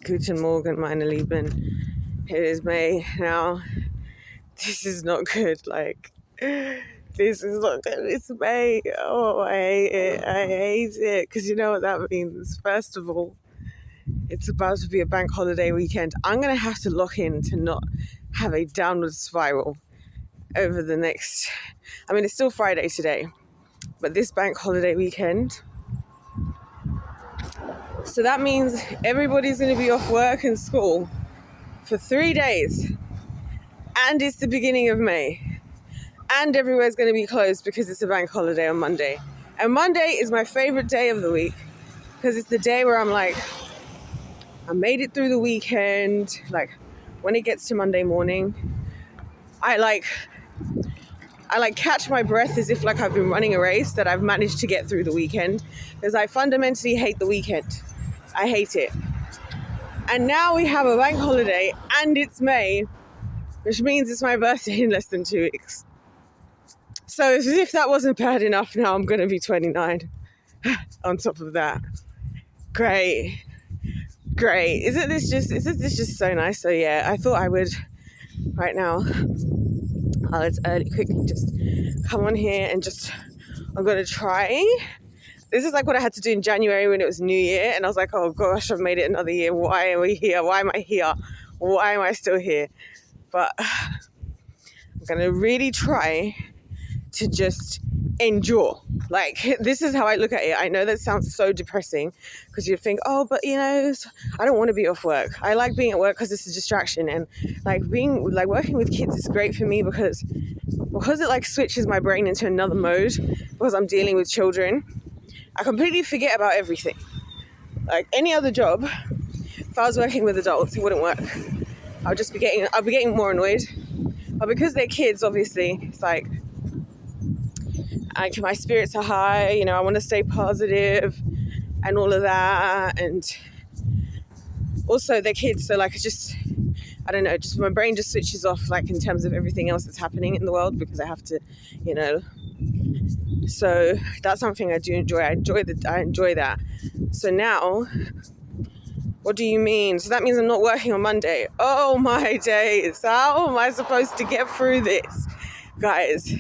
Guten Morgen, meine Lieben. It is May now. This is not good. This is not good. It's May. Oh, I hate it. I hate it. Because you know what that means. First of all, it's about to be a bank holiday weekend. I'm going to have to lock in to not have a downward spiral over the next... it's still Friday today, but this bank holiday weekend... So that means everybody's going to be off work and school for 3 days. And it's the beginning of May. And everywhere's going to be closed because it's a bank holiday on Monday. And Monday is my favorite day of the week because it's the day where I'm like, I made it through the weekend. Like, when it gets to Monday morning, I catch my breath as if like I've been running a race that I've managed to get through the weekend, because I fundamentally hate the weekend. I hate it. And now we have a bank holiday and it's May, which means it's my birthday in less than 2 weeks. So as if that wasn't bad enough, now I'm going to be 29 on top of that. Great. Isn't this just so nice? So yeah, I thought I would right now, while it's early, quickly just come on here and I'm going to try. This is like what I had to do in January when it was New Year. And I was like, oh gosh, I've made it another year. Why are we here? Why am I here? Why am I still here? But I'm going to really try to just endure. Like, this is how I look at it. I know that sounds so depressing because you think, oh, but I don't want to be off work. I like being at work because it's a distraction. And working with kids is great for me because it like switches my brain into another mode because I'm dealing with children. I completely forget about everything. Like any other job, if I was working with adults, it wouldn't work. I'll be getting more annoyed. But because they're kids, obviously, it's like my spirits are high, I want to stay positive and all of that. And also they're kids, so like I don't know, just my brain just switches off like in terms of everything else that's happening in the world because I have to, So that's something I do enjoy. I enjoy that. So now, what do you mean? So that means I'm not working on Monday. Oh my days. How am I supposed to get through this? Guys,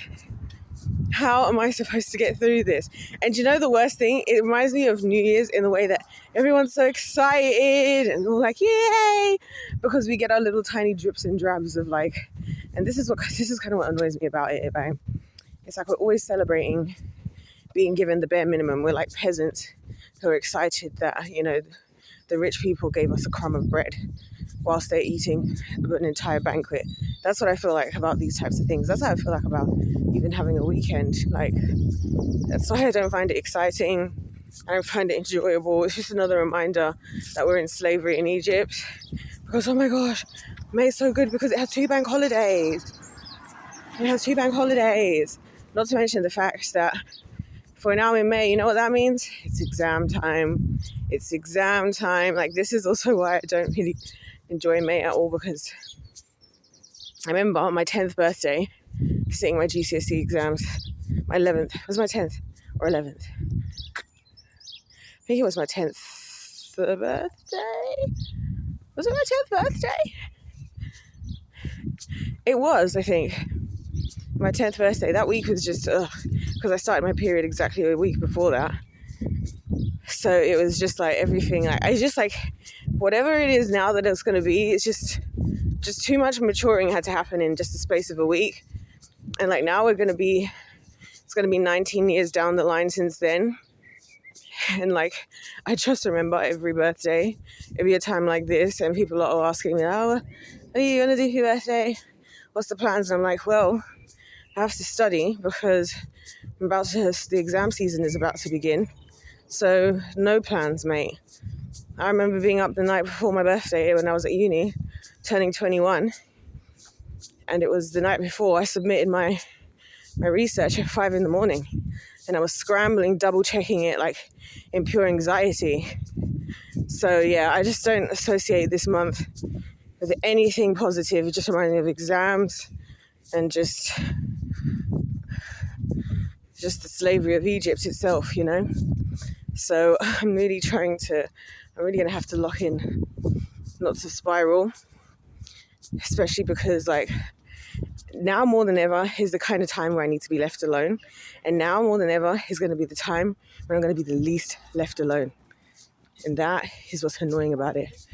how am I supposed to get through this? And the worst thing? It reminds me of New Year's in the way that everyone's so excited and all like, yay! Because we get our little tiny drips and drabs of like, and this is kind of what annoys me about it, right? It's like we're always celebrating being given the bare minimum. We're like peasants who are excited that, the rich people gave us a crumb of bread whilst they're eating an entire banquet. That's what I feel like about these types of things. That's how I feel like about even having a weekend. Like, that's why I don't find it exciting. I don't find it enjoyable. It's just another reminder that we're in slavery in Egypt. Because, oh my gosh, May's so good because it has 2 bank holidays. Not to mention the fact that for now in May, you know what that means? It's exam time. Like, this is also why I don't really enjoy May at all, because I remember on my 10th birthday, sitting my GCSE exams, my 11th, was my 10th or 11th? I think it was my 10th birthday. Was it my 10th birthday? It was, I think. My 10th birthday. That week was just, because I started my period exactly a week before that. So it was just like everything. I just like, whatever it is now that it's going to be, it's just too much maturing had to happen in just the space of a week. And like now it's going to be 19 years down the line since then. And like, I just remember every birthday, it'd be a time like this and people are all asking me, oh, what are you going to do for your birthday? What's the plans? And I'm like, well, I have to study because the exam season is about to begin. So no plans, mate. I remember being up the night before my birthday when I was at uni, turning 21. And it was the night before I submitted my research at 5 a.m. And I was scrambling, double checking it, like in pure anxiety. So yeah, I just don't associate this month with anything positive. It just reminds me of exams and just the slavery of Egypt itself, So I'm really trying to I'm really going to have to lock in not to spiral, especially because like now more than ever is the kind of time where I need to be left alone. And now more than ever is going to be the time when I'm going to be the least left alone. And that is what's annoying about it.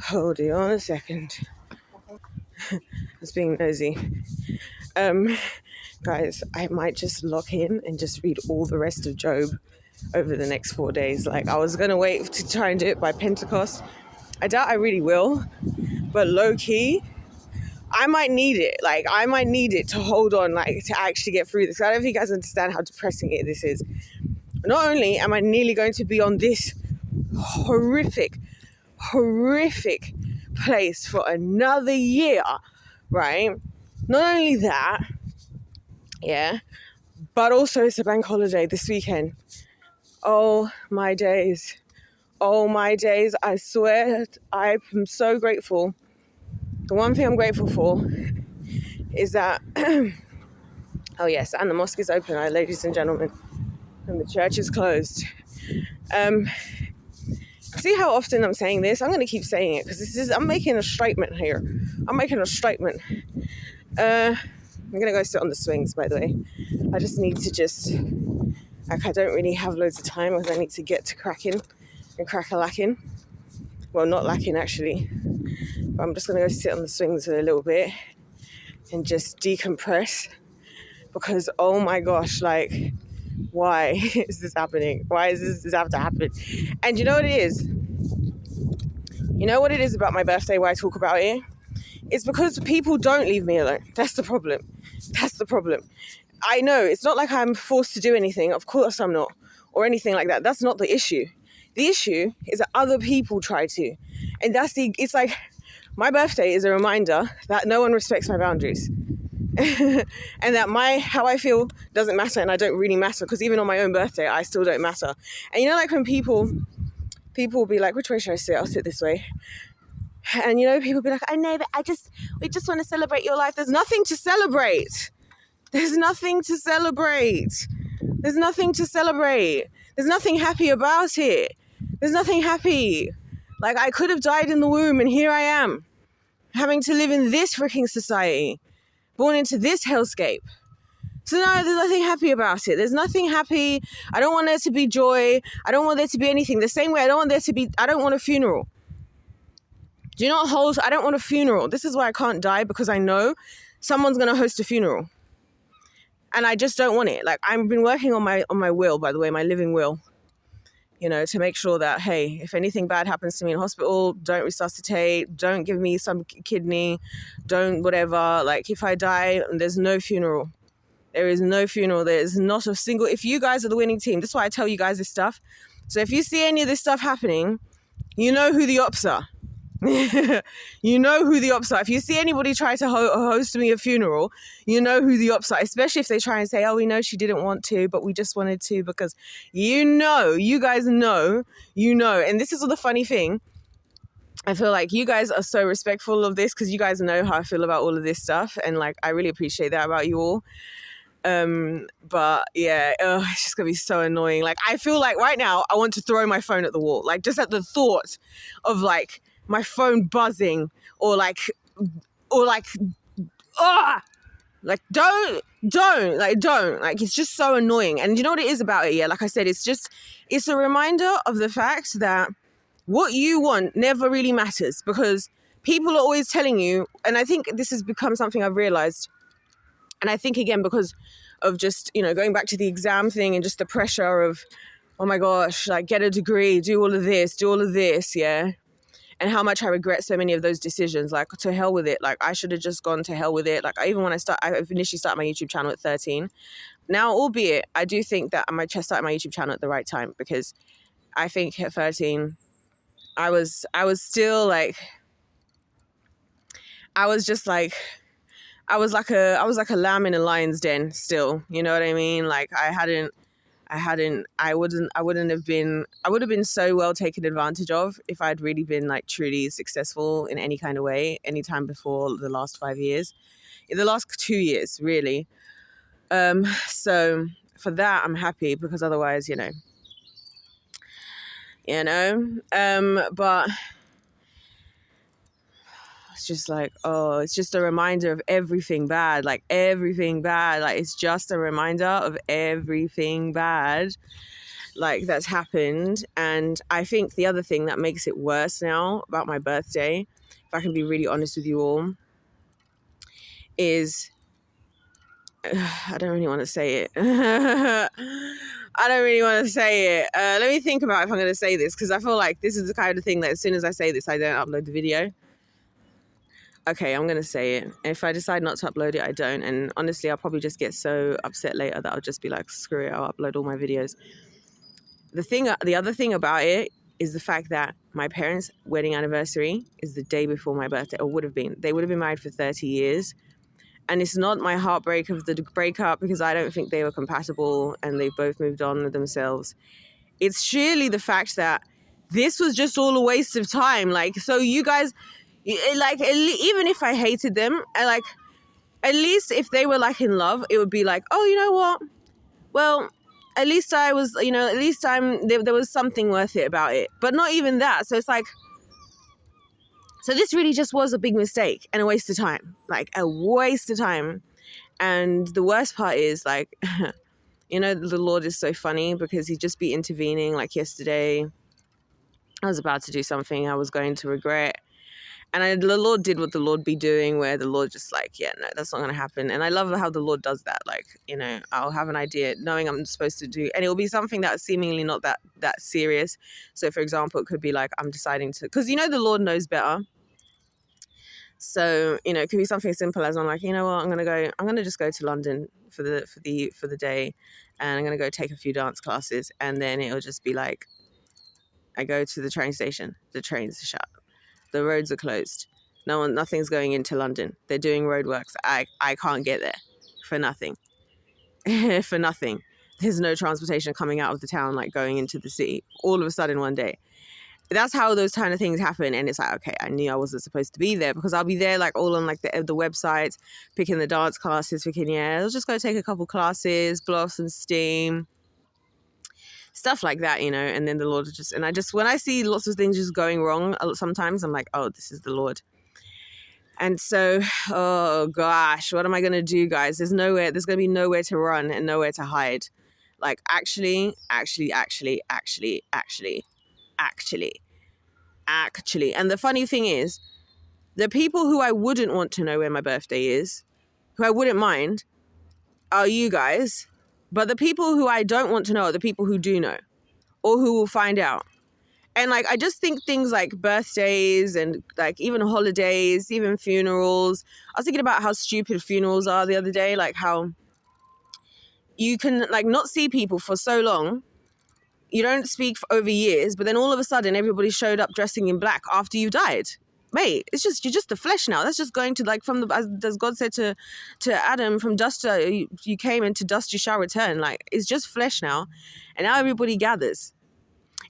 Hold on a second. I was being nosy. Guys, I might just lock in and just read all the rest of Job over the next 4 days. Like, I was going to wait to try and do it by Pentecost. I doubt I really will, but low key, I might need it. Like, I might need it to hold on, like, to actually get through this. I don't think you guys understand how depressing this is. Not only am I nearly going to be on this horrific place for another year, right? Not only that, yeah, but also it's a bank holiday this weekend. Oh my days. I swear I'm so grateful. The one thing I'm grateful for is that, oh yes, and the mosque is open, ladies and gentlemen, and the church is closed. See how often I'm saying this? I'm going to keep saying it because I'm making a statement here. I'm going to go sit on the swings, by the way. I just need to I don't really have loads of time because I need to get to cracking and crack-a-lacking. Well, not lacking actually. But I'm just going to go sit on the swings for a little bit and just decompress because, oh my gosh, like, why is this happening? Why does this have to happen? And you know what it is? You know what it is about my birthday, why I talk about it? It's because people don't leave me alone. That's the problem. I know, it's not like I'm forced to do anything. Of course I'm not. Or anything like that. That's not the issue. The issue is that other people try to. And it's like, my birthday is a reminder that no one respects my boundaries. And that how I feel doesn't matter, and I don't really matter, because even on my own birthday, I still don't matter. And you know, like when people will be like, which way should I sit? I'll sit this way. And you know, people be like, I know, but we just want to celebrate your life. There's nothing to celebrate. There's nothing happy about it. There's nothing happy. Like, I could have died in the womb, and here I am, having to live in this freaking society, born into this hellscape. So no, there's nothing happy about it. There's nothing happy. I don't want there to be joy. I don't want there to be anything. The same way I don't want a funeral. Do you know what holds? I don't want a funeral. This is why I can't die, because I know someone's going to host a funeral. And I just don't want it. Like, I've been working on my will, by the way, my living will, you know, to make sure that, hey, if anything bad happens to me in hospital, don't resuscitate, don't give me some kidney, don't whatever. Like, if I die, there's no funeral. There is no funeral. There is not a single... If you guys are the winning team, that's why I tell you guys this stuff. So if you see any of this stuff happening, you know who the ops are. You know who the ops are. If you see anybody try to host me a funeral, you know who the ops are, especially if they try and say, oh, we know she didn't want to, but we just wanted to, because you guys know, and this is the funny thing. I feel like you guys are so respectful of this because you guys know how I feel about all of this stuff, and like, I really appreciate that about you all. But yeah, it's just gonna be so annoying. Like, I feel like right now I want to throw my phone at the wall, like, just at the thought of like my phone buzzing, or like don't, like, it's just so annoying. And you know what it is about it? Yeah, like I said, it's a reminder of the fact that what you want never really matters, because people are always telling you, and I think this has become something I've realized, and I think again because of just, you know, going back to the exam thing and just the pressure of, oh my gosh, like, get a degree, do all of this, yeah. And how much I regret so many of those decisions. Like, to hell with it. Like, I should have just gone to hell with it. Like, even when I initially started my YouTube channel at 13. Now, albeit, I do think that I started my YouTube channel at the right time, because I think at 13, I was still like, I was like a lamb in a lion's den still. You know what I mean? Like, I would have been so well taken advantage of if I'd really been like truly successful in any kind of way, anytime before the last 5 years, in the last 2 years, really. So for that, I'm happy, because otherwise, you know, you know? But it's just like, oh, it's just a reminder of everything bad, like everything bad. Like, it's just a reminder of everything bad, like, that's happened. And I think the other thing that makes it worse now about my birthday, if I can be really honest with you all, is I don't really want to say it. I don't really want to say it. Let me think about if I'm going to say this, because I feel like this is the kind of thing that as soon as I say this, I don't upload the video. Okay, I'm going to say it. If I decide not to upload it, I don't. And honestly, I'll probably just get so upset later that I'll just be like, screw it, I'll upload all my videos. The other thing about it is the fact that my parents' wedding anniversary is the day before my birthday, or would have been. They would have been married for 30 years. And it's not my heartbreak of the breakup, because I don't think they were compatible and they both moved on with themselves. It's surely the fact that this was just all a waste of time. Like, so you guys, like, even if I hated them, like, at least if they were like in love, it would be like, oh, you know what? Well, at least I was, you know, at least there was something worth it about it. But not even that. So it's like, so this really just was a big mistake and a waste of time, like a waste of time. And the worst part is, like, you know, the Lord is so funny, because he'd just be intervening. Like yesterday, I was about to do something I was going to regret. And the Lord did what the Lord be doing, where the Lord just like, yeah, no, that's not going to happen. And I love how the Lord does that. Like, you know, I'll have an idea knowing I'm supposed to do, and it will be something that's seemingly not that serious. So, for example, it could be like, I'm deciding to, because, you know, the Lord knows better. So, you know, it could be something simple as, I'm like, you know what, I'm going to just go to London for the day, and I'm going to go take a few dance classes. And then it'll just be like, I go to the train station, the trains are shut, the roads are closed, nothing's going into London, they're doing roadworks, I can't get there for nothing. For nothing. There's no transportation coming out of the town, like going into the city all of a sudden one day. That's how those kind of things happen. And it's like, okay, I knew I wasn't supposed to be there, because I'll be there like all on like the websites, picking the dance classes, thinking, yeah, I'll just go take a couple classes, blow off some steam, stuff like that, you know. And then the Lord just, and when I see lots of things just going wrong, sometimes I'm like, oh, this is the Lord. And so, oh gosh, what am I going to do, guys? There's going to be nowhere to run and nowhere to hide. Like, actually. And the funny thing is, the people who I wouldn't want to know where my birthday is, who I wouldn't mind, are you guys. But the people who I don't want to know are the people who do know, or who will find out. And like, I just think things like birthdays and like even holidays, even funerals. I was thinking about how stupid funerals are the other day, like how you can like not see people for so long. You don't speak for over years, but then all of a sudden everybody showed up dressing in black after you died. Mate, it's just, you're just the flesh now. That's just going to, like, from as God said to Adam, from dust you came, and to dust you shall return. Like, it's just flesh now. And now everybody gathers.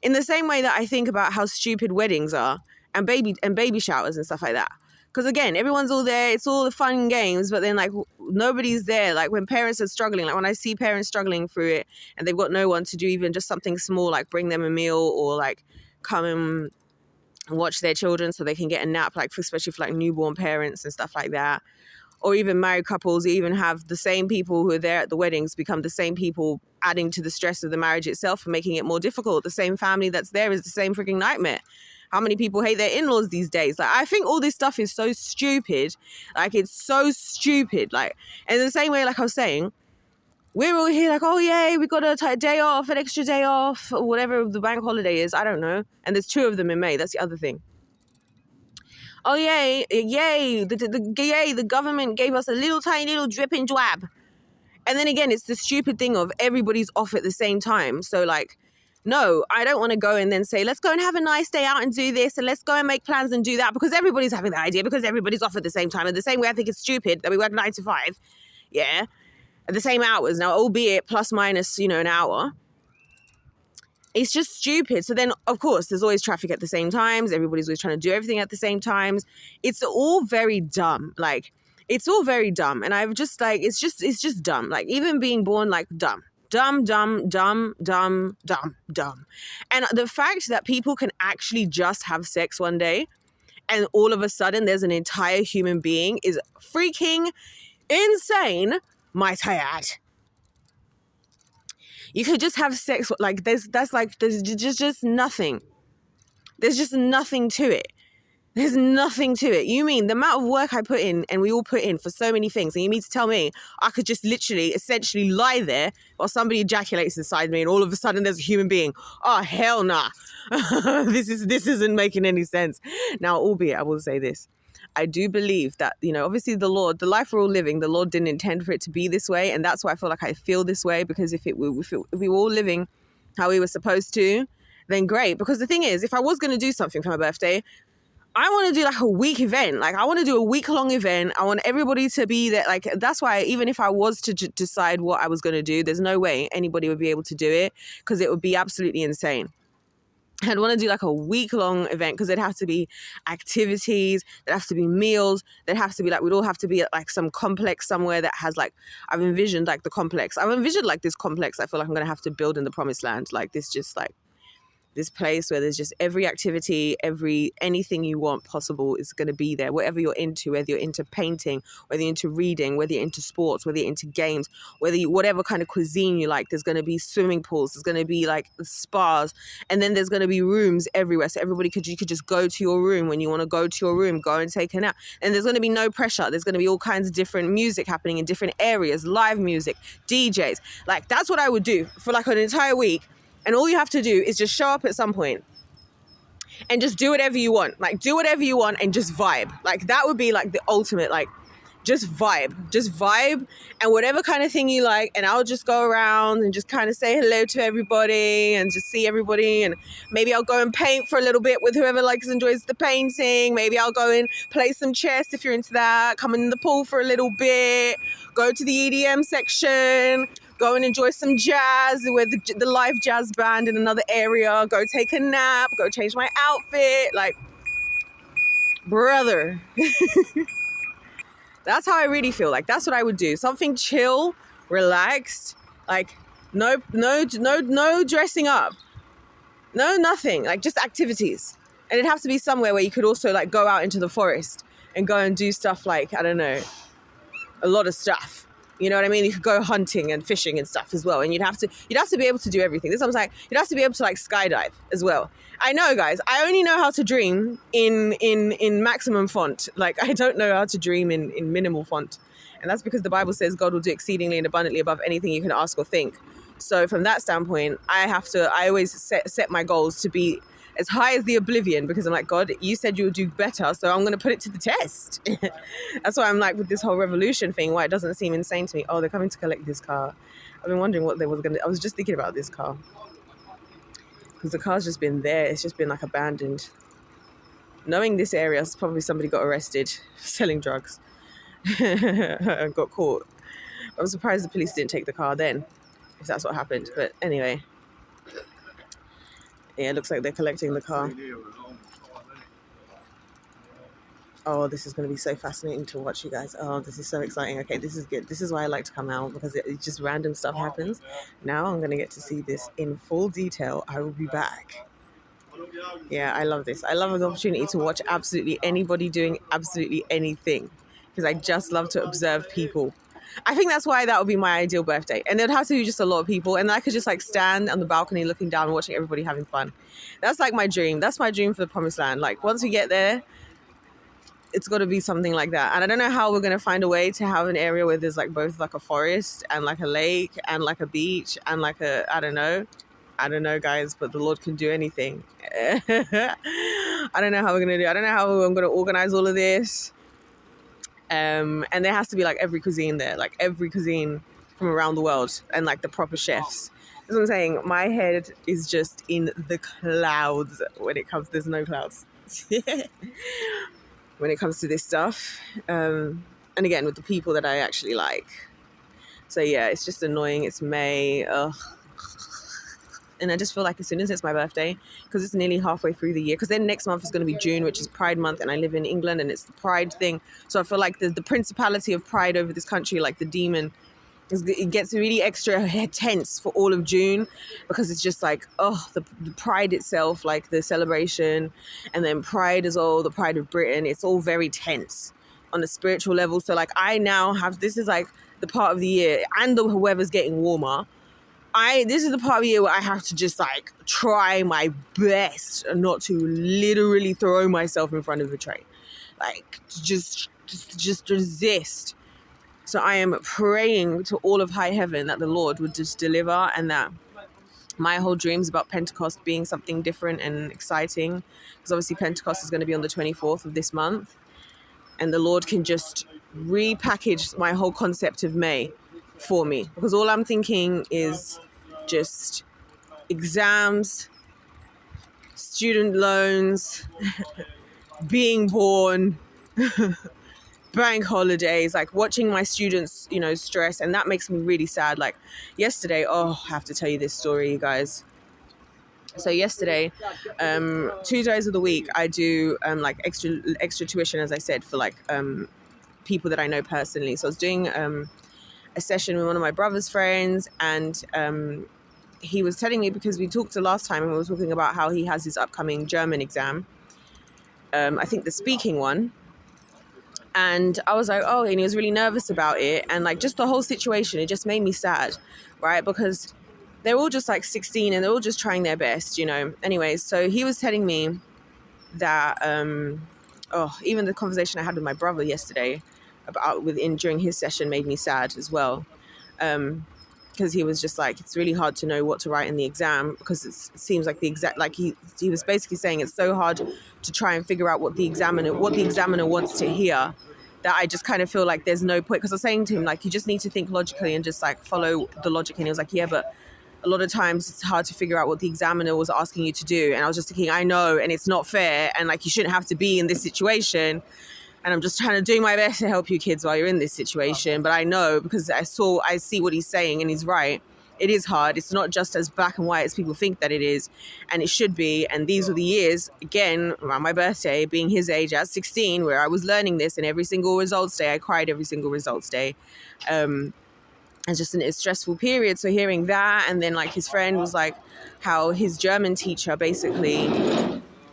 In the same way that I think about how stupid weddings are, and baby showers and stuff like that. Because again, everyone's all there, it's all the fun and games, but then like nobody's there. Like when parents are struggling, like when I see parents struggling through it and they've got no one to do even just something small, like bring them a meal, or like come and watch their children so they can get a nap, like especially for like newborn parents and stuff like that. Or even married couples, even have the same people who are there at the weddings become the same people, adding to the stress of the marriage itself and making it more difficult. The same family that's there is the same freaking nightmare. How many people hate their in-laws these days? Like, I think all this stuff is so stupid. Like, it's so stupid. Like, in the same way, like I was saying, we're all here like, oh, yay, we got a day off, an extra day off, or whatever the bank holiday is. I don't know. And there's 2 of them in May. That's the other thing. Oh, yay, the government gave us a tiny little drip and drab. And then again, it's the stupid thing of everybody's off at the same time. So, like, no, I don't want to go and then say, let's go and have a nice day out and do this, and let's go and make plans and do that, because everybody's having that idea, because everybody's off at the same time. In the same way, I think it's stupid that we work 9 to 5, yeah, at the same hours. Now, albeit plus minus, an hour. It's just stupid. So then, of course, there's always traffic at the same times. Everybody's always trying to do everything at the same times. It's all very dumb. Like, it's all very dumb. And I've just like, it's just dumb. Like, even being born, like, dumb. Dumb, dumb, dumb, dumb, dumb, dumb. And the fact that people can actually just have sex one day and all of a sudden there's an entire human being is freaking insane, might I add. You could just have sex, like, there's just nothing. There's just nothing to it. There's nothing to it. You mean the amount of work I put in and we all put in for so many things, and you mean to tell me I could just literally, essentially lie there while somebody ejaculates inside me and all of a sudden there's a human being? Oh, hell nah. This isn't making any sense. Now, albeit I will say this. I do believe that, obviously the life we're all living, the Lord didn't intend for it to be this way. And that's why I feel like I feel this way, because if we were all living how we were supposed to, then great. Because the thing is, if I was going to do something for my birthday, I want to do like a week event. Like, I want to do a week-long event. I want everybody to be there. Like, that's why even if I was to decide what I was going to do, there's no way anybody would be able to do it, because it would be absolutely insane. I'd want to do like a week-long event, because there'd have to be activities, there'd have to be meals, there'd have to be like, we'd all have to be at like some complex somewhere that has like, I've envisioned like this complex I feel like I'm going to have to build in the promised land. Like this place where there's just every activity, anything you want possible is going to be there. Whatever you're into, whether you're into painting, whether you're into reading, whether you're into sports, whether you're into games, whatever kind of cuisine you like, there's going to be swimming pools, there's going to be like spas, and then there's going to be rooms everywhere. So you could just go to your room when you want to go to your room, go and take a nap. And there's going to be no pressure. There's going to be all kinds of different music happening in different areas, live music, DJs. Like, that's what I would do for like an entire week. And all you have to do is just show up at some point and just do whatever you want. Like, do whatever you want and just vibe. Like, that would be like the ultimate, like, just vibe. Just vibe and whatever kind of thing you like. And I'll just go around and just kind of say hello to everybody and just see everybody. And maybe I'll go and paint for a little bit with whoever enjoys the painting. Maybe I'll go and play some chess if you're into that. Come in the pool for a little bit. Go to the EDM section. Go and enjoy some jazz with the live jazz band in another area. Go take a nap. Go change my outfit. Like, brother. That's how I really feel. Like, that's what I would do. Something chill, relaxed. Like, no dressing up. No, nothing. Like, just activities. And it'd have to be somewhere where you could also like go out into the forest and go and do stuff like, I don't know, a lot of stuff. You know what I mean? You could go hunting and fishing and stuff as well. And you'd have to be able to do everything. This I'm saying, you'd have to be able to like skydive as well. I know, guys, I only know how to dream in maximum font. Like, I don't know how to dream in minimal font. And that's because the Bible says God will do exceedingly and abundantly above anything you can ask or think. So from that standpoint, I always set my goals to be as high as the oblivion, because I'm like, God, you said you would do better, so I'm going to put it to the test. That's why I'm like, with this whole revolution thing, why it doesn't seem insane to me. Oh, they're coming to collect this car. I've been wondering what they was going to... I was just thinking about this car, because the car's just been there. It's just been like abandoned. Knowing this area, probably somebody got arrested selling drugs and got caught. I'm surprised the police didn't take the car then, if that's what happened. But anyway... yeah, it looks like they're collecting the car. Oh, this is going to be so fascinating to watch, you guys. Oh, this is so exciting. Okay, this is good. This is why I like to come out, because it's just random stuff happens. Now I'm going to get to see this in full detail. I will be back. Yeah, I love this. I love the opportunity to watch absolutely anybody doing absolutely anything, because I just love to observe people. I think that's why that would be my ideal birthday. And there'd have to be just a lot of people. And I could just like stand on the balcony looking down, watching everybody having fun. That's like my dream. That's my dream for the promised land. Like, once we get there, it's got to be something like that. And I don't know how we're going to find a way to have an area where there's like both like a forest and like a lake and like a beach and like I don't know, guys, but the Lord can do anything. I don't know how we're going to do. I don't know how I'm going to organize all of this. And there has to be like every cuisine there, like every cuisine from around the world, and like the proper chefs. That's what I'm saying. My head is just in the clouds when it comes. There's no clouds when it comes to this stuff. And again, with the people that I actually like. So yeah, it's just annoying. It's May. Ugh. And I just feel like as soon as it's my birthday, because it's nearly halfway through the year, because then next month is going to be June, which is Pride Month, and I live in England, and it's the Pride thing. So I feel like the principality of pride over this country, like the demon, It gets really extra tense for all of June because it's just like, oh, the Pride itself, like the celebration, and then Pride is all the Pride of Britain. It's all very tense on a spiritual level. So like I now have, this is like the part of the year, and the weather's getting warmer. This is the part of the year where I have to just like try my best not to literally throw myself in front of the train. Like just resist. So I am praying to all of high heaven that the Lord would just deliver, and that my whole dreams about Pentecost being something different and exciting, because obviously Pentecost is going to be on the 24th of this month, and the Lord can just repackage my whole concept of May for me, because all I'm thinking is just exams, student loans, being born, bank holidays, like watching my students, stress. And that makes me really sad. Like yesterday, I have to tell you this story, you guys. So yesterday, 2 days of the week, I do like extra tuition, as I said, for like people that I know personally. So I was doing a session with one of my brother's friends, and he was telling me, because we talked the last time and we were talking about how he has his upcoming German exam, I think the speaking one. And I was like, oh, and he was really nervous about it. And like just the whole situation, it just made me sad, right? Because they're all just like 16 and they're all just trying their best, Anyways, so he was telling me that, even the conversation I had with my brother yesterday during his session made me sad as well. Because he was just like, it's really hard to know what to write in the exam, because it seems like he was basically saying it's so hard to try and figure out what the examiner wants to hear, that I just kind of feel like there's no point. Because I was saying to him, like, you just need to think logically and just like follow the logic. And he was like, yeah, but a lot of times it's hard to figure out what the examiner was asking you to do. And I was just thinking, I know, and it's not fair, and like you shouldn't have to be in this situation. And I'm just trying to do my best to help you kids while you're in this situation. But I know, because I see what he's saying, and he's right. It is hard. It's not just as black and white as people think that it is. And it should be. And these were the years, again, around my birthday, being his age at 16, where I was learning this. And every single results day, I cried every single results day. It's just a stressful period. So hearing that, and then like his friend was like, how his German teacher basically...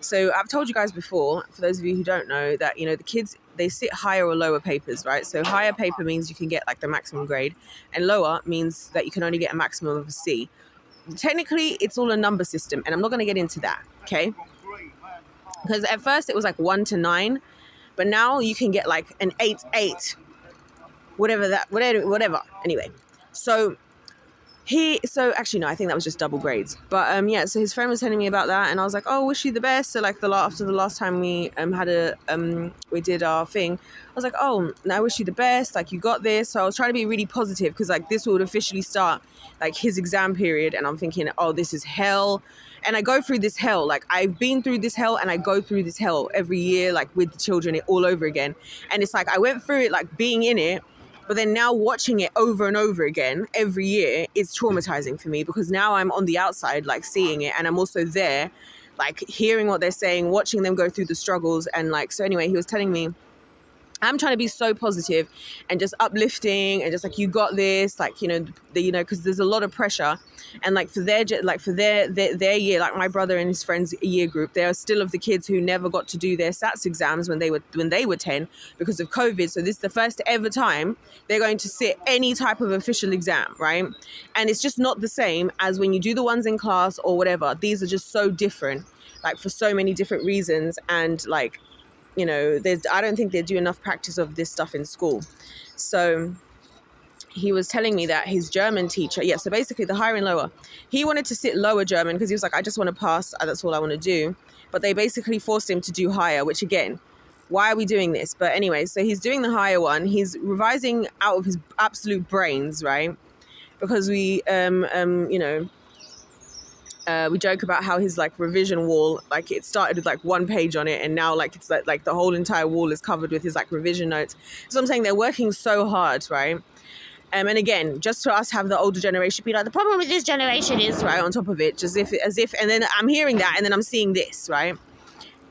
So I've told you guys before, for those of you who don't know, that, the kids, they sit higher or lower papers, right? So higher paper means you can get like the maximum grade, and lower means that you can only get a maximum of a C. Technically, it's all a number system, and I'm not going to get into that, okay? Because at first it was like 1 to 9, but now you can get like an 8, whatever. Anyway, so actually, no, I think that was just double grades. But so his friend was telling me about that, and I was like, oh, wish you the best. So like after the last time we we did our thing, I was like, oh, I wish you the best. Like, you got this. So I was trying to be really positive, because like this would officially start like his exam period, and I'm thinking, oh, this is hell. And I go through this hell. Like, I've been through this hell, and I go through this hell every year, like with the children, all over again. And it's like I went through it, like being in it. But then now watching it over and over again every year is traumatizing for me, because now I'm on the outside, like seeing it, and I'm also there, like hearing what they're saying, watching them go through the struggles. And like, so anyway, he was telling me, I'm trying to be so positive and just uplifting, and just like, you got this, like, because there's a lot of pressure. And like for their year, like my brother and his friends' year group, they are still of the kids who never got to do their SATs exams when they were 10 because of COVID. So this is the first ever time they're going to sit any type of official exam, right? And it's just not the same as when you do the ones in class or whatever. These are just so different, like for so many different reasons. And like, I don't think they do enough practice of this stuff in school. So he was telling me that his German teacher, so basically the higher and lower, he wanted to sit lower German because he was like, I just want to pass. That's all I want to do. But they basically forced him to do higher, which again, why are we doing this? But anyway, so he's doing the higher one. He's revising out of his absolute brains, right? Because we joke about how his like revision wall, like it started with like 1 page on it, and now like it's like the whole entire wall is covered with his like revision notes. So I'm saying they're working so hard, right? And again, just for us to have the older generation be like, the problem with this generation is, right, on top of it, as if, and then I'm hearing that, and then I'm seeing this, right?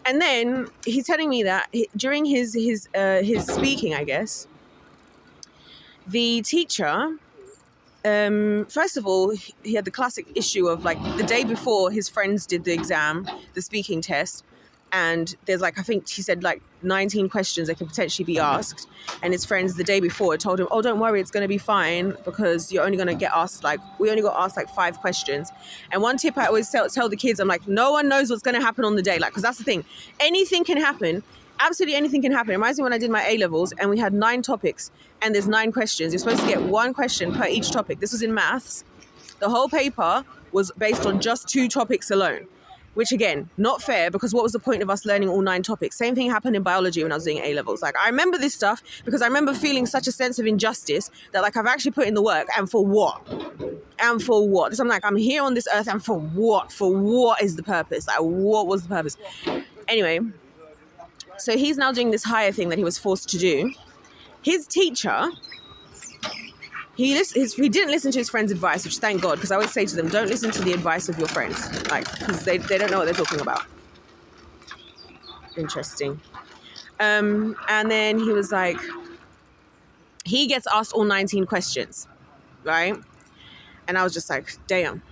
And then he's telling me that during his speaking, I guess, the teacher first of all, he had the classic issue of like the day before his friends did the exam, the speaking test, and there's like, I think he said like 19 questions that could potentially be asked, and his friends the day before told him, oh, don't worry, it's going to be fine because you're only going to get asked like, we only got asked like 5 questions. And one tip I always tell the kids, I'm like, no one knows what's going to happen on the day, like, because that's the thing, anything can happen. Absolutely anything can happen. It reminds me when I did my A-levels and we had 9 topics and there's 9 questions. You're supposed to get 1 question per each topic. This was in maths. The whole paper was based on just 2 topics alone, which again, not fair, because what was the point of us learning all 9 topics? Same thing happened in biology when I was doing A-levels. Like, I remember this stuff because I remember feeling such a sense of injustice that like I've actually put in the work, and for what? And for what? So I'm like, I'm here on this earth, and for what? For what is the purpose? Like, what was the purpose? Anyway, so he's now doing this higher thing that he was forced to do. His teacher, he didn't listen to his friend's advice, which thank God, because I always say to them, don't listen to the advice of your friends, like, because they don't know what they're talking about. Interesting. And then he was like, he gets asked all 19 questions, right? And I was just like, damn.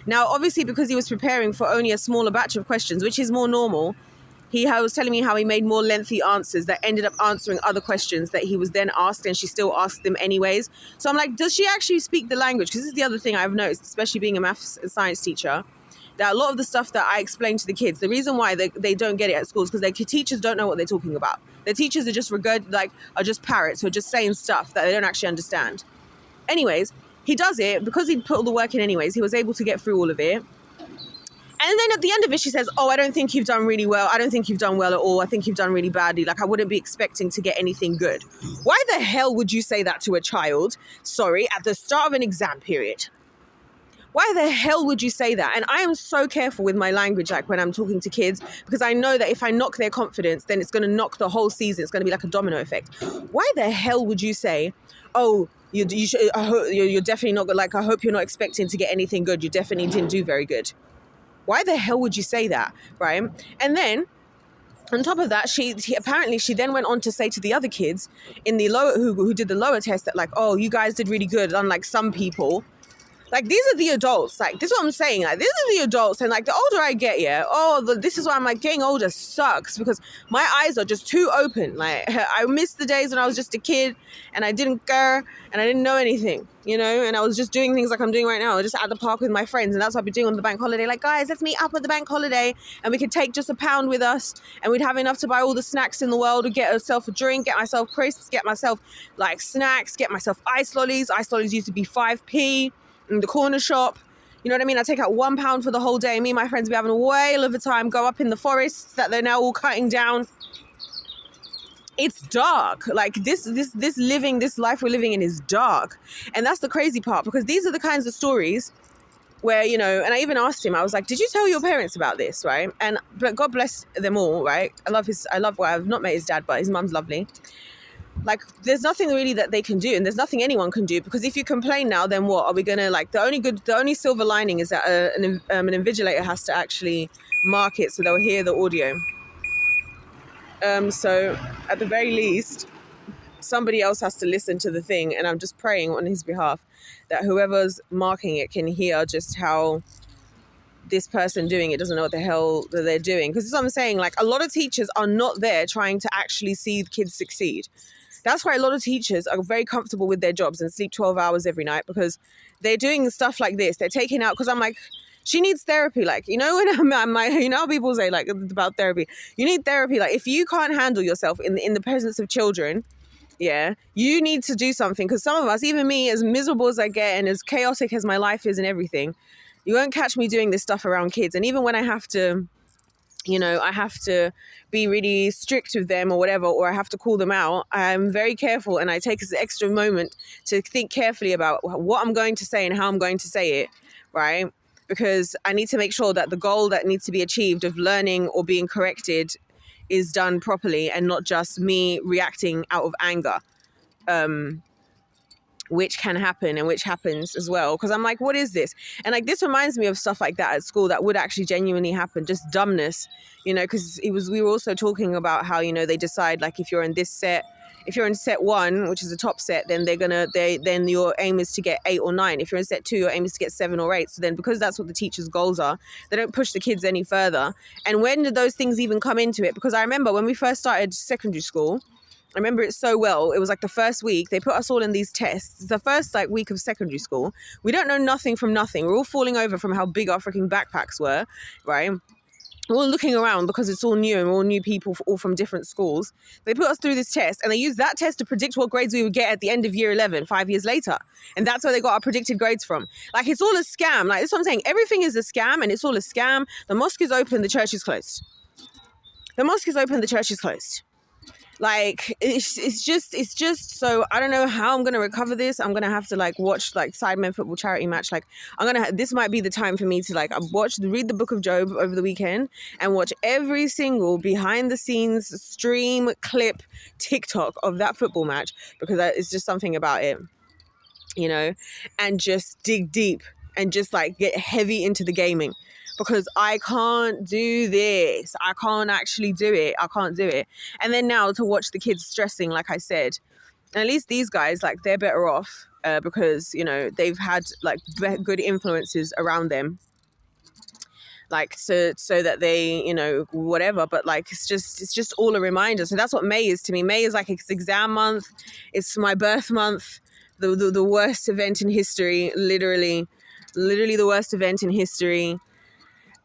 Now, obviously, because he was preparing for only a smaller batch of questions, which is more normal, he was telling me how he made more lengthy answers that ended up answering other questions that he was then asked, and she still asked them anyways. So I'm like, does she actually speak the language? Because this is the other thing I've noticed, especially being a maths and science teacher, that a lot of the stuff that I explain to the kids, the reason why they don't get it at schools, because their teachers don't know what they're talking about. Their teachers are just are just parrots who are just saying stuff that they don't actually understand. Anyways, he does it because he'd put all the work in anyways. He was able to get through all of it. And then at the end of it, she says, oh, I don't think you've done really well. I don't think you've done well at all. I think you've done really badly. Like, I wouldn't be expecting to get anything good. Why the hell would you say that to a child? Sorry, at the start of an exam period. Why the hell would you say that? And I am so careful with my language, like when I'm talking to kids, because I know that if I knock their confidence, then it's going to knock the whole season. It's going to be like a domino effect. Why the hell would you say, oh, you're definitely not good. Like, I hope you're not expecting to get anything good. You definitely didn't do very good. Why the hell would you say that, right? And then, on top of that, she then went on to say to the other kids in the lower who did the lower test that like, oh, you guys did really good, unlike some people. Like, these are the adults. Like, this is what I'm saying. Like, these are the adults. And, like, the older I get, this is why I'm, like, getting older sucks because my eyes are just too open. Like, I miss the days when I was just a kid and I didn't care and I didn't know anything, you know? And I was just doing things like I'm doing right now, just at the park with my friends. And that's what I've been doing on the bank holiday. Like, guys, let's meet up at the bank holiday and we could take just £1 with us and we'd have enough to buy all the snacks in the world to get myself a drink, get myself crisps, get myself, like, snacks, get myself ice lollies. Ice lollies used to be 5p. In the corner shop, you know what I mean? I take out £1 for the whole day. Me and my friends be having a whale of a time, go up in the forests that they're now all cutting down. It's dark. Like this life we're living in is dark. And that's the crazy part, because these are the kinds of stories where, you know, and I even asked him, I was like, did you tell your parents about this, right? But God bless them all, right? I've not met his dad, but his mum's lovely. Like, there's nothing really that they can do, and there's nothing anyone can do, because if you complain now, then what are we gonna, like, the only silver lining is that an invigilator has to actually mark it so they'll hear the audio. So at the very least, somebody else has to listen to the thing, and I'm just praying on his behalf that whoever's marking it can hear just how this person doing it doesn't know what the hell that they're doing. Because that's what I'm saying, like, a lot of teachers are not there trying to actually see the kids succeed. That's why a lot of teachers are very comfortable with their jobs and sleep 12 hours every night, because they're doing stuff like this. They're taking out, because I'm like, she needs therapy. Like, you know, when you know how people say, like, about therapy, you need therapy. Like, if you can't handle yourself in the presence of children, yeah, you need to do something. Because some of us, even me, as miserable as I get and as chaotic as my life is and everything, you won't catch me doing this stuff around kids. And even when I have to, you know, I have to be really strict with them or whatever, or I have to call them out, I'm very careful, and I take this extra moment to think carefully about what I'm going to say and how I'm going to say it, right? Because I need to make sure that the goal that needs to be achieved of learning or being corrected is done properly, and not just me reacting out of anger. which can happen and which happens as well. Because I'm like, what is this? And like, this reminds me of stuff like that at school that would actually genuinely happen, just dumbness, because we were also talking about how, they decide like if you're in this set, if you're in set 1, which is the top set, then then your aim is to get 8 or 9. If you're in set 2, your aim is to get 7 or 8. So then, because that's what the teacher's goals are, they don't push the kids any further. And when did those things even come into it? Because I remember when we first started secondary school, I remember it so well. It was like the first week, they put us all in these tests. It's the first like week of secondary school. We don't know nothing from nothing. We're all falling over from how big our freaking backpacks were, right? We're all looking around because it's all new and we're all new people, all from different schools. They put us through this test and they used that test to predict what grades we would get at the end of year 11, 5 years later. And that's where they got our predicted grades from. Like, it's all a scam. Like, that's what I'm saying. Everything is a scam and it's all a scam. The mosque is open, the church is closed. The mosque is open, the church is closed. Like, it's just so I don't know how I'm gonna recover this. I'm gonna have to like watch like Sidemen football charity match. Like, this might be the time for me to like read the book of Job over the weekend and watch every single behind the scenes stream clip TikTok of that football match, because it's just something about it, and just dig deep and just like get heavy into the gaming. Because I can't do this. I can't actually do it. I can't do it. And then now to watch the kids stressing, like I said, and at least these guys, like, they're better off because, they've had like good influences around them. Like, so that they, whatever. But like, it's just all a reminder. So that's what May is to me. May is like, it's exam month. It's my birth month. The worst event in history, literally the worst event in history.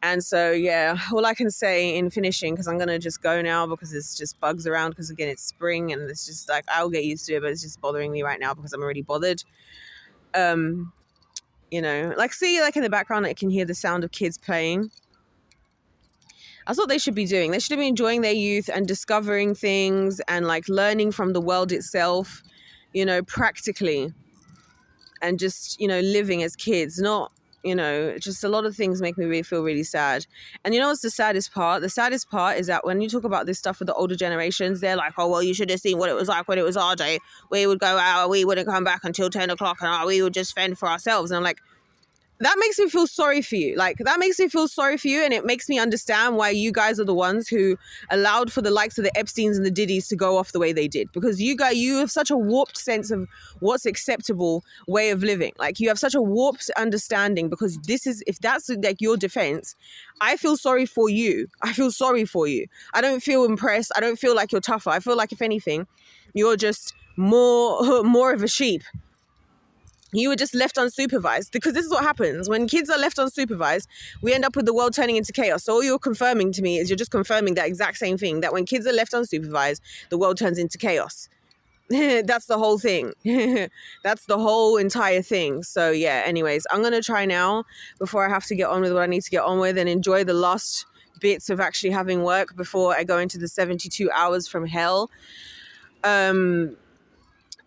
And so, yeah, all I can say in finishing, because I'm going to just go now because there's just bugs around, because again, it's spring and it's just like, I'll get used to it, but it's just bothering me right now because I'm already bothered. Like, see, like in the background, I can hear the sound of kids playing. That's what they should be doing. They should be enjoying their youth and discovering things and like learning from the world itself, practically, and just, living as kids, not, just a lot of things make me feel really sad. And what's the saddest part? The saddest part is that when you talk about this stuff with the older generations, they're like, oh, well, you should have seen what it was like when it was our day. We would go out, we wouldn't come back until 10 o'clock and we would just fend for ourselves. And I'm like, that makes me feel sorry for you. Like, that makes me feel sorry for you. And it makes me understand why you guys are the ones who allowed for the likes of the Epsteins and the Diddies to go off the way they did. Because you have such a warped sense of what's acceptable way of living. Like, you have such a warped understanding, because if that's like your defense, I feel sorry for you. I feel sorry for you. I don't feel impressed. I don't feel like you're tougher. I feel like, if anything, you're just more of a sheep. You were just left unsupervised, because this is what happens when kids are left unsupervised. We end up with the world turning into chaos. So all you're confirming to me is you're just confirming that exact same thing, that when kids are left unsupervised, the world turns into chaos. That's the whole thing. That's the whole entire thing. So yeah, anyways, I'm going to try now before I have to get on with what I need to get on with and enjoy the last bits of actually having work before I go into the 72 hours from hell.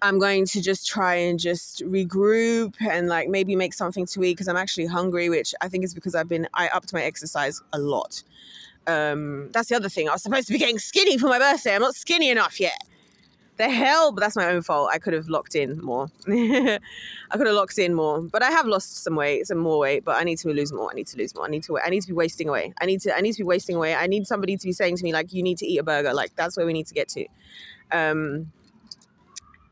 I'm going to just try and just regroup and like maybe make something to eat, because I'm actually hungry, which I think is because I upped my exercise a lot. That's the other thing. I was supposed to be getting skinny for my birthday. I'm not skinny enough yet. The hell? But that's my own fault. I could have locked in more. But I have lost some more weight, but I need to lose more. I need to be wasting away. I need to be wasting away. I need somebody to be saying to me, like, you need to eat a burger. Like, that's where we need to get to.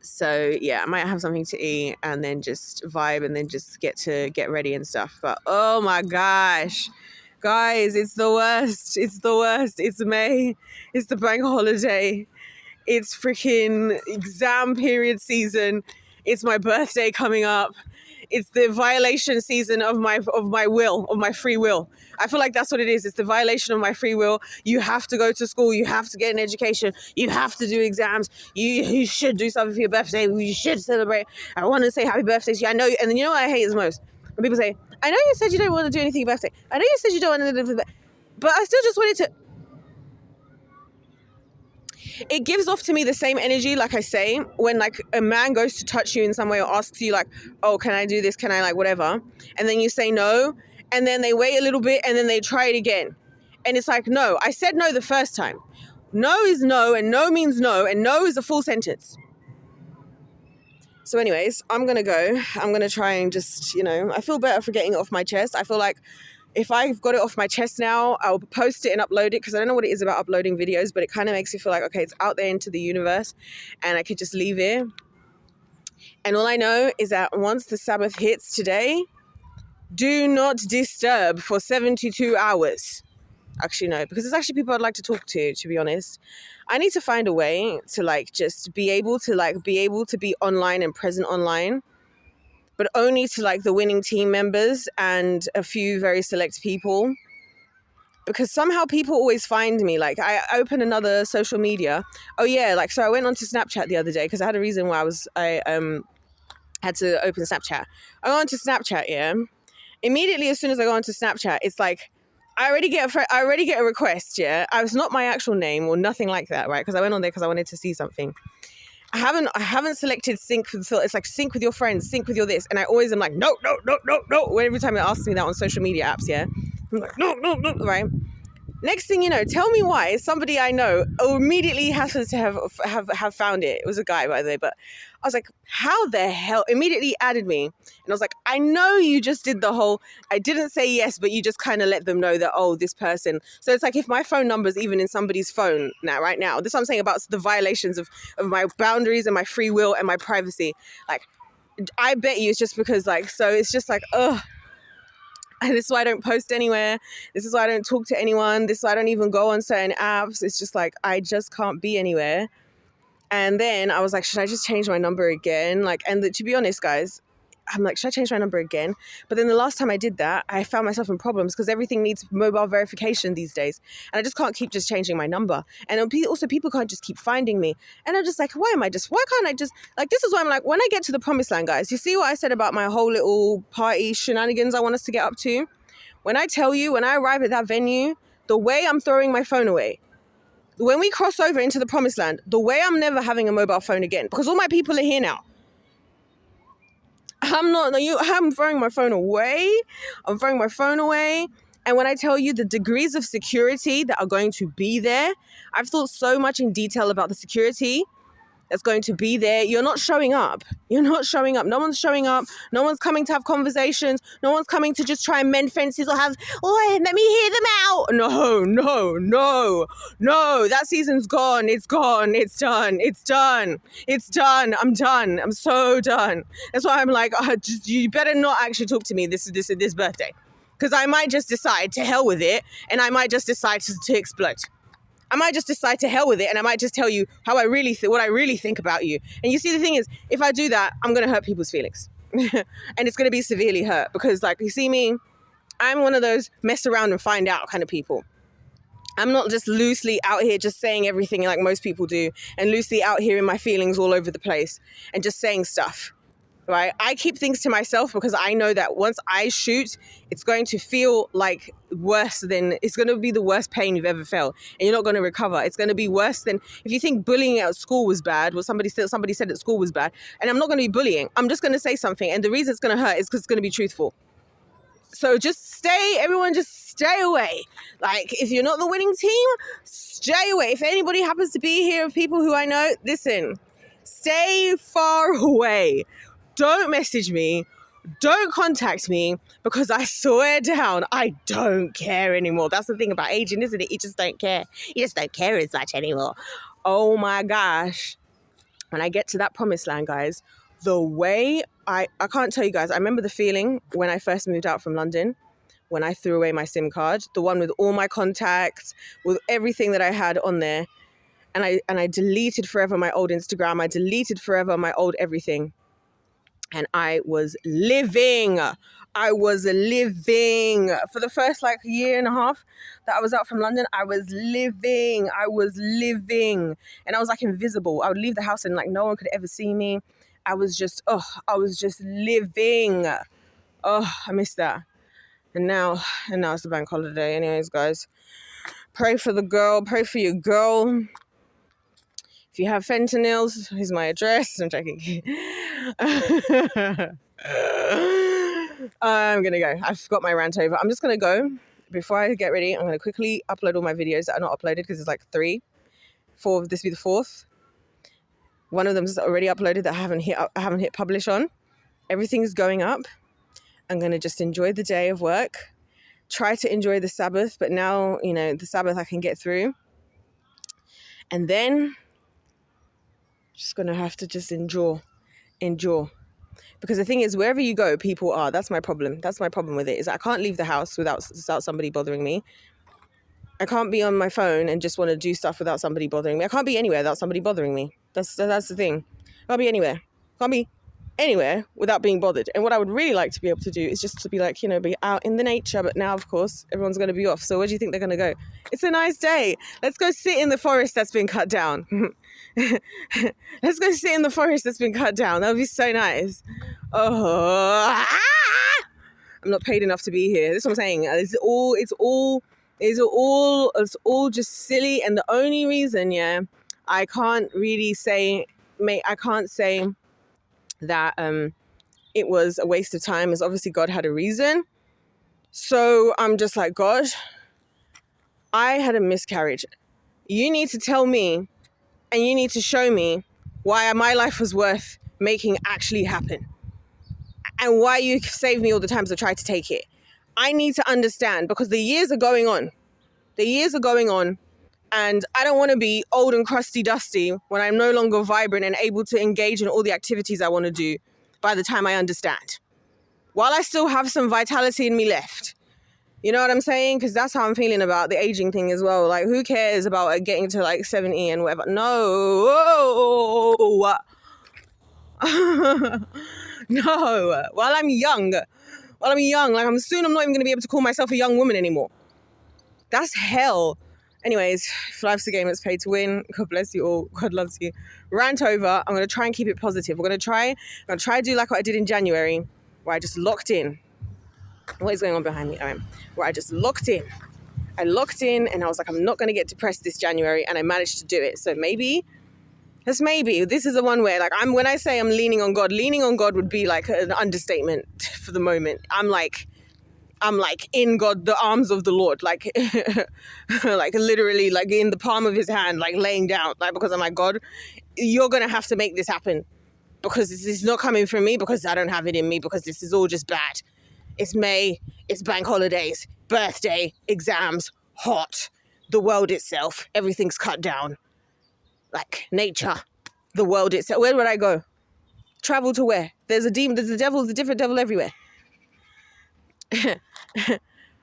So yeah, I might have something to eat and then just vibe and then just get ready and stuff. But oh my gosh, guys, it's the worst. It's the worst. It's May. It's the bank holiday. It's freaking exam period season. It's my birthday coming up. It's the violation season of my free will. I feel like that's what it is. It's the violation of my free will. You have to go to school. You have to get an education. You have to do exams. You should do something for your birthday. You should celebrate. I want to say happy birthday to you. I know. And then you know what I hate the most? When people say, I know you said you don't want to do anything for your birthday. I know you said you don't want to do anything, but I still just wanted to. It gives off to me the same energy, like I say, when like a man goes to touch you in some way or asks you like, oh, can I do this? Can I like whatever? And then you say no. And then they wait a little bit and then they try it again. And it's like, no, I said no the first time. No is no, and no means no, and no is a full sentence. So anyways, I'm going to go. I'm going to try and just, I feel better for getting it off my chest. I feel like if I've got it off my chest now, I'll post it and upload it, because I don't know what it is about uploading videos, but it kind of makes me feel like, okay, it's out there into the universe and I could just leave it. And all I know is that once the Sabbath hits today, do not disturb for 72 hours. Actually, no, because there's actually people I'd like to talk to be honest. I need to find a way to just be able to be online and present online, but only to the winning team members and a few very select people. Because somehow people always find me. I open another social media. Oh yeah, so I went onto Snapchat the other day because I had a reason why I had to open Snapchat. I go onto Snapchat, yeah. Immediately as soon as I go onto Snapchat, it's like I already get a request, yeah. It's not my actual name or nothing like that, right? Because I went on there because I wanted to see something. I haven't selected sync with it's like sync with your friends, sync with your this, and I always am like no. Every time it asks me that on social media apps, yeah, I'm like no, right? Next thing you know, tell me why somebody I know immediately happens to have found it. It was a guy, by the way, but I was like, how the hell? Immediately added me. And I was like, I know you just did the whole, I didn't say yes, but you just kind of let them know that, oh, this person. So it's like if my phone number's even in somebody's phone right now, this is what I'm saying about the violations of my boundaries and my free will and my privacy. I bet you it's just because so it's just ugh. And this is why I don't post anywhere. This is why I don't talk to anyone. This is why I don't even go on certain apps. It's just I just can't be anywhere. And then I was like, should I just change my number again? To be honest, guys, I'm like, should I change my number again? But then the last time I did that, I found myself in problems because everything needs mobile verification these days. And I just can't keep just changing my number. And also people can't just keep finding me. And I'm just like, why can't I just, this is why I'm like, when I get to the promised land, guys, you see what I said about my whole little party shenanigans I want us to get up to? When I tell you, when I arrive at that venue, the way I'm throwing my phone away, when we cross over into the promised land, the way I'm never having a mobile phone again, because all my people are here now. I'm throwing my phone away. I'm throwing my phone away. And when I tell you the degrees of security that are going to be there, I've thought so much in detail about the security that's going to be there. You're not showing up. You're not showing up. No one's showing up. No one's coming to have conversations. No one's coming to just try and mend fences or let me hear them out. No. That season's gone. It's gone. It's done. I'm done. I'm so done. That's why I'm like, you better not actually talk to me this birthday. Because I might just decide to hell with it, and I might just decide to explode. I might just decide to hell with it, and I might just tell you how what I really think about you. And you see, the thing is, if I do that, I'm going to hurt people's feelings. And it's going to be severely hurt because, you see me, I'm one of those mess around and find out kind of people. I'm not just loosely out here just saying everything like most people do and loosely out here in my feelings all over the place and just saying stuff. Right? I keep things to myself because I know that once I shoot, it's going to feel it's going to be the worst pain you've ever felt, and you're not going to recover. It's going to be worse than if you think bullying at school was bad, or somebody said at school was bad, and I'm not going to be bullying. I'm just going to say something, and the reason it's going to hurt is because it's going to be truthful. So everyone just stay away. If you're not the winning team, stay away. If anybody happens to be here of people who I know, listen, stay far away. Don't message me. Don't contact me, because I swear down, I don't care anymore. That's the thing about aging, isn't it? You just don't care. You just don't care as much anymore. Oh my gosh. When I get to that promised land, guys, the way I can't tell you guys, I remember the feeling when I first moved out from London, when I threw away my SIM card, the one with all my contacts, with everything that I had on there. And I deleted forever my old Instagram. I deleted forever my old everything. And I was living for the first year and a half that I was out from London. I was living, and I was invisible. I would leave the house and no one could ever see me. I was just living. I miss that. And now it's the bank holiday. Anyways, guys, pray for your girl. If you have fentanyls, here's my address. I'm joking. I'm going to go. I've got my rant over. I'm just going to go. Before I get ready, I'm going to quickly upload all my videos that are not uploaded because it's 3. 4, this will be the 4th. One of them's already uploaded that I haven't hit publish on. Everything's going up. I'm going to just enjoy the day of work. Try to enjoy the Sabbath, but now, the Sabbath I can get through. And then just going to have to just endure. Because the thing is, wherever you go, people are. That's my problem. That's my problem with it, is I can't leave the house without somebody bothering me. I can't be on my phone and just want to do stuff without somebody bothering me. I can't be anywhere without somebody bothering me. That's the thing. I can't be anywhere. Can't be anywhere without being bothered. And what I would really like to be able to do is just to be like, be out in the nature. But now, of course, everyone's going to be off. So where do you think they're going to go? It's a nice day. Let's go sit in the forest that's been cut down. Let's go sit in the forest that's been cut down. That would be so nice. Oh, I'm not paid enough to be here. That's what I'm saying. It's all just silly. And the only reason, I can't really say, I can't say that it was a waste of time, is obviously God had a reason. So I'm just like, God, I had a miscarriage. You need to tell me, and you need to show me why my life was worth making actually happen, and why you saved me all the times I tried to take it. I need to understand, because the years are going on. And I don't want to be old and crusty dusty when I'm no longer vibrant and able to engage in all the activities I want to do by the time I understand. While I still have some vitality in me left. You know what I'm saying? Because that's how I'm feeling about the aging thing as well. Like, who cares about getting to like 70 and whatever? No. No. While I'm young, like I'm not even going to be able to call myself a young woman anymore. That's hell. Anyways, if life's a game, it's paid to win. God bless you all. God loves you. Rant over. I'm going to try and keep it positive. I'm going to try to do like what I did in January, where I just locked in. What is going on behind me? Where I just locked in. I locked in and I was like, I'm not going to get depressed this January, and I managed to do it. So maybe this is the one where, like, when I say I'm leaning on God would be like an understatement for the moment. I'm like in God, the arms of the Lord, like, like literally, like in the palm of his hand, like laying down, like, because I'm like, God, you're going to have to make this happen, because this is not coming from me, because I don't have it in me, because this is all just bad. It's May, it's bank holidays, birthday, exams, hot, the world itself, everything's cut down. Like nature, the world itself. Where would I go? Travel to where? There's a demon, there's a devil, there's a different devil everywhere.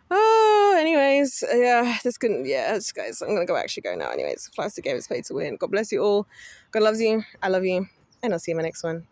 Oh, anyways, guys, I'm gonna actually go now. Anyways, Plastic Game is paid to win. God bless you all. God loves you. I love you, and I'll see you in my next one.